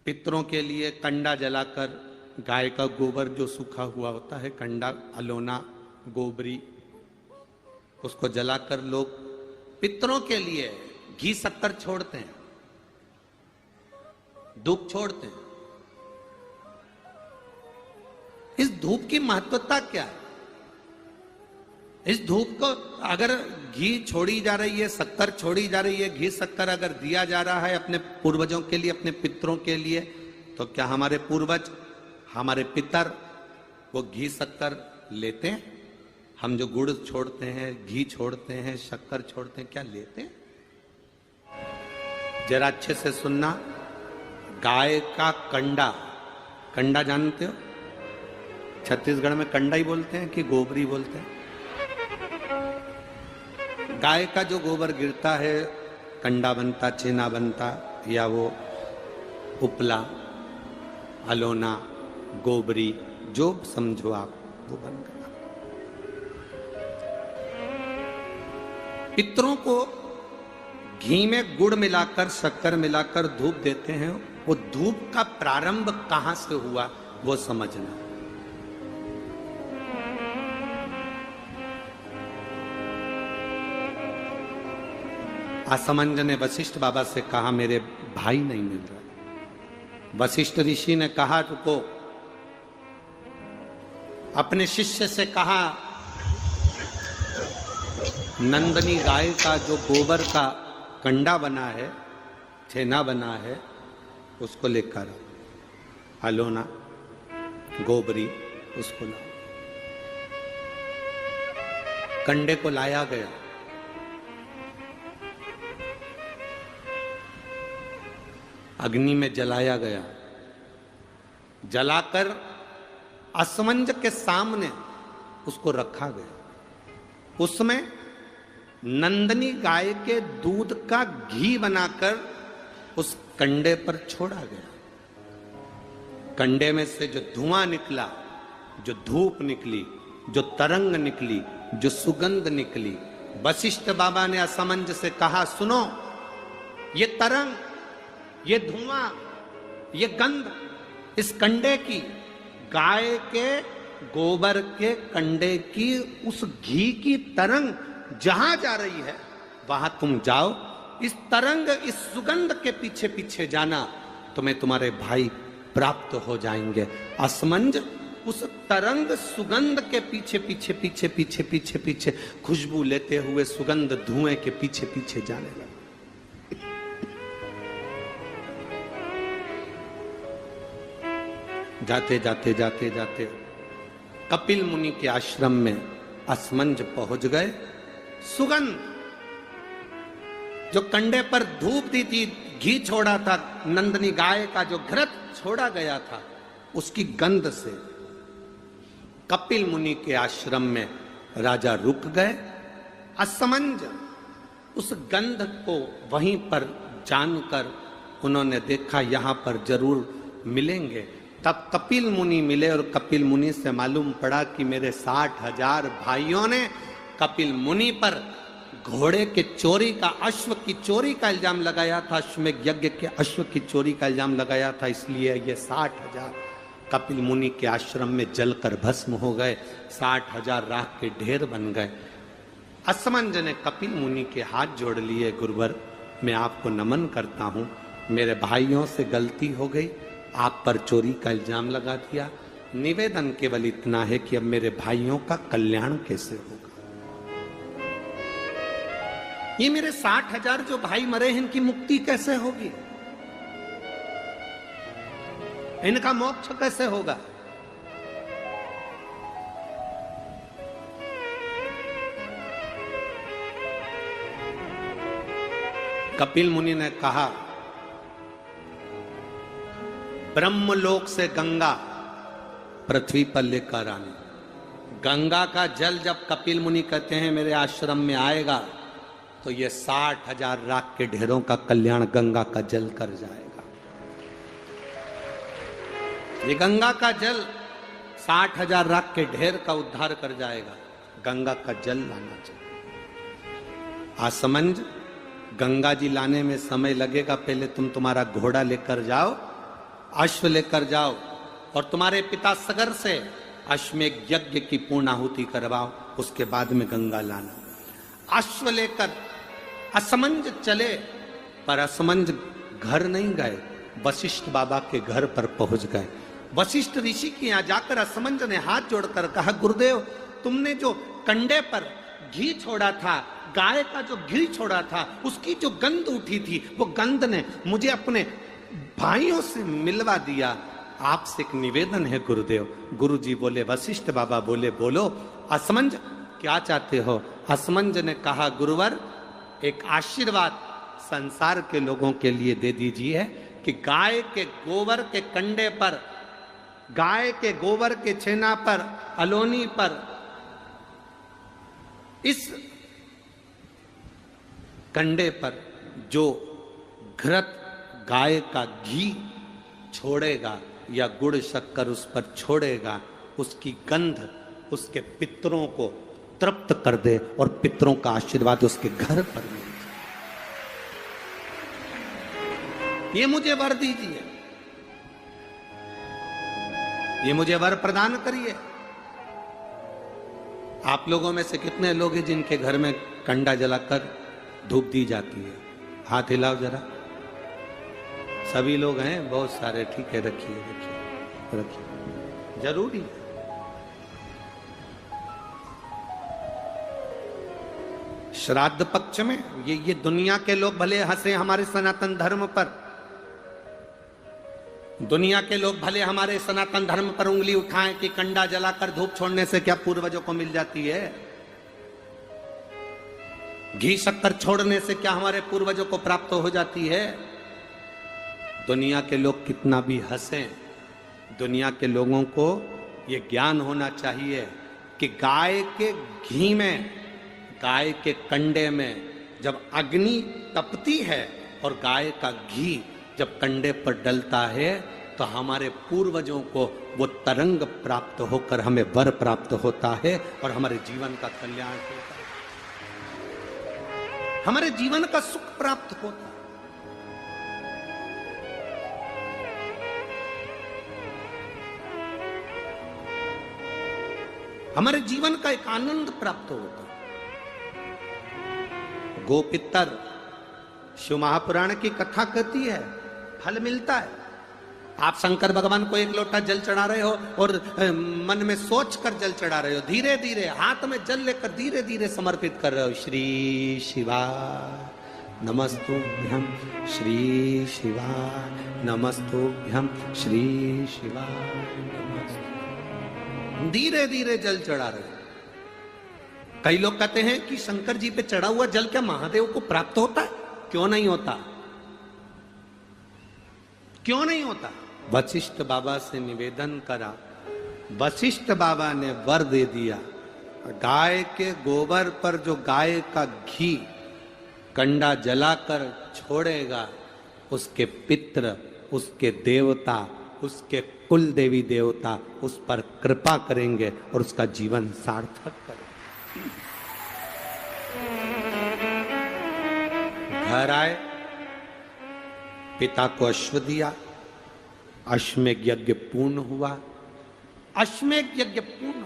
पितरों के लिए कंडा जलाकर गाय का गोबर जो सूखा हुआ होता है, कंडा, अलोना, गोबरी, उसको जलाकर लोग पितरों के लिए घी शक्कर छोड़ते हैं, धूप छोड़ते हैं। इस धूप की महत्वता क्या है? इस धूप को अगर घी छोड़ी जा रही है, शक्कर छोड़ी जा रही है, घी शक्कर अगर दिया जा रहा है अपने पूर्वजों के लिए, अपने पितरों के लिए, तो क्या हमारे पूर्वज, हमारे पितर वो घी शक्कर लेते हैं? हम जो गुड़ छोड़ते हैं, घी छोड़ते हैं, शक्कर छोड़ते हैं, क्या लेते हैं? जरा अच्छे से सुनना। गाय का कंडा, कंडा जानते हो? छत्तीसगढ़ में कंडा ही बोलते हैं कि गोबरी बोलते हैं? गाय का जो गोबर गिरता है, कंडा बनता, छेना बनता, या वो उपला, अलोना, गोबरी, जो समझो आप, वो बन गया। पितरों को घी में गुड़ मिलाकर, शक्कर मिलाकर धूप देते हैं। वो धूप का प्रारंभ कहां से हुआ वो समझना। असमंज ने वशिष्ठ बाबा से कहा, मेरे भाई नहीं मिल रहा। वशिष्ठ ऋषि ने कहा, रुको। अपने शिष्य से कहा, नंदनी गाय का जो गोबर का कंडा बना है, छेना बना है, उसको लेकर अलोना, गोबरी, उसको लाओ। कंडे को लाया गया। अग्नि में जलाया गया। जलाकर असमंज के सामने उसको रखा गया। उसमें नंदनी गाय के दूध का घी बनाकर उस कंडे पर छोड़ा गया। कंडे में से जो धुआं निकला, जो धूप निकली, जो तरंग निकली, जो सुगंध निकली, वशिष्ठ बाबा ने असमंज से कहा, सुनो, ये तरंग, ये धुआं, ये गंध इस कंडे की, गाय के गोबर के कंडे की, उस घी की तरंग जहां जा रही है वहां तुम जाओ। इस तरंग, इस सुगंध के पीछे पीछे जाना, तुम्हें तुम्हारे भाई प्राप्त हो जाएंगे। असमंज उस तरंग सुगंध के पीछे पीछे पीछे पीछे पीछे पीछे खुशबू लेते हुए सुगंध धुएं के पीछे पीछे जाने लगा। जाते जाते जाते जाते कपिल मुनि के आश्रम में असमंज पहुंच गए। सुगंध, जो कंडे पर धूप दी थी, घी छोड़ा था, नंदनी गाय का जो घृत छोड़ा गया था, उसकी गंध से कपिल मुनि के आश्रम में राजा रुक गए। असमंज उस गंध को वहीं पर जानकर उन्होंने देखा, यहां पर जरूर मिलेंगे। तब कपिल मुनि मिले और कपिल मुनि से मालूम पड़ा कि मेरे 60,000 भाइयों ने कपिल मुनि पर घोड़े के चोरी का, अश्व की चोरी का इल्जाम लगाया था, अश्वमेध यज्ञ के अश्व की चोरी का इल्जाम लगाया था। इसलिए ये 60,000 कपिल मुनि के आश्रम में जलकर भस्म हो गए। 60,000 राख के ढेर बन गए। असमंज ने कपिल मुनि के हाथ जोड़ लिए, गुरुवर, मैं आपको नमन करता हूं, मेरे भाइयों से गलती हो गई, आप पर चोरी का इल्जाम लगा दिया। निवेदन केवल इतना है कि अब मेरे भाइयों का कल्याण कैसे होगा? ये मेरे 60,000 जो भाई मरे हैं, इनकी मुक्ति कैसे होगी? इनका मोक्ष कैसे होगा? कपिल मुनि ने कहा, ब्रह्मलोक से गंगा पृथ्वी पर लेकर आने। गंगा का जल जब कपिल मुनि कहते हैं मेरे आश्रम में आएगा, तो ये 60,000 राख के ढेरों का कल्याण गंगा का जल कर जाएगा। ये गंगा का जल 60,000 राख के ढेर का उद्धार कर जाएगा। गंगा का जल लाना चाहिए। आसमंज, गंगा जी लाने में समय लगेगा, पहले तुम तुम्हारा घोड़ा लेकर जाओ अश्व लेकर जाओ और तुम्हारे पिता सगर से अश्वमेध यज्ञ की पूर्णाहुति करवाओ, उसके बाद में गंगा लाना। अश्व लेकर असमंज चले, पर असमंज घर नहीं गए, वशिष्ठ बाबा के घर पर पहुंच गए। वशिष्ठ ऋषि के यहां जाकर असमंज ने हाथ जोड़कर कहा, गुरुदेव तुमने जो कंडे पर घी छोड़ा था, गाय का जो घी छोड़ा था, उसकी जो गंध उठी थी, वो गंध ने मुझे अपने भाइयों से मिलवा दिया। आपसे एक निवेदन है गुरुदेव। गुरुजी बोले, वशिष्ठ बाबा बोले, बोलो असमंज क्या चाहते हो? असमंज ने कहा, गुरुवर एक आशीर्वाद संसार के लोगों के लिए दे दीजिए कि गाय के गोबर के कंडे पर, गाय के गोबर के छेना पर, अलोनी पर इस कंडे पर जो घृत गाय का घी छोड़ेगा या गुड़ शक्कर उस पर छोड़ेगा, उसकी गंध उसके पितरों को तृप्त कर दे और पितरों का आशीर्वाद उसके घर पर मिले। ये मुझे वर दीजिए, ये मुझे वर प्रदान करिए। आप लोगों में से कितने लोग हैं जिनके घर में कंडा जलाकर धूप दी जाती है? हाथ हिलाओ जरा। सभी लोग हैं, बहुत सारे। ठीक है, रखिए रखिए रखिए, जरूरी है। श्राद्ध पक्ष में ये दुनिया के लोग भले हंसे हमारे सनातन धर्म पर, दुनिया के लोग भले हमारे सनातन धर्म पर उंगली उठाएं कि कंडा जलाकर धूप छोड़ने से क्या पूर्वजों को मिल जाती है, घी शक्कर छोड़ने से क्या हमारे पूर्वजों को प्राप्त हो जाती है। दुनिया के लोग कितना भी हंसें, दुनिया के लोगों को यह ज्ञान होना चाहिए कि गाय के घी में, गाय के कंडे में जब अग्नि तपती है और गाय का घी जब कंडे पर डलता है तो हमारे पूर्वजों को वो तरंग प्राप्त होकर हमें वर प्राप्त होता है और हमारे जीवन का कल्याण होता है, हमारे जीवन का सुख प्राप्त होता है। हमारे जीवन का एक आनंद प्राप्त होता है। गोपितर शिव महापुराण की कथा कहती है, फल मिलता है। आप शंकर भगवान को एक लोटा जल चढ़ा रहे हो और मन में सोच कर जल चढ़ा रहे हो, धीरे धीरे हाथ में जल लेकर धीरे धीरे समर्पित कर रहे हो। श्री शिवा नमस्तुभ्यं, श्री शिवा नमस्तुभ्यं, श्री शिवा नमस्तुभ्यं, धीरे धीरे जल चढ़ा रहे हो। कई लोग कहते हैं कि शंकर जी पे चढ़ा हुआ जल क्या महादेव को प्राप्त होता है? क्यों नहीं होता? क्यों नहीं होता? वशिष्ठ बाबा से निवेदन करा, वशिष्ठ बाबा ने वर दे दिया। गाय के गोबर पर जो गाय का घी कंडा जलाकर छोड़ेगा, उसके पितर, उसके देवता, उसके कुल देवी देवता उस पर कृपा करेंगे और उसका जीवन सार्थक करेंगे। घर आए, पिता को अश्व दिया, अश्वमेध यज्ञ पूर्ण हुआ। अश्वमेध यज्ञ पूर्ण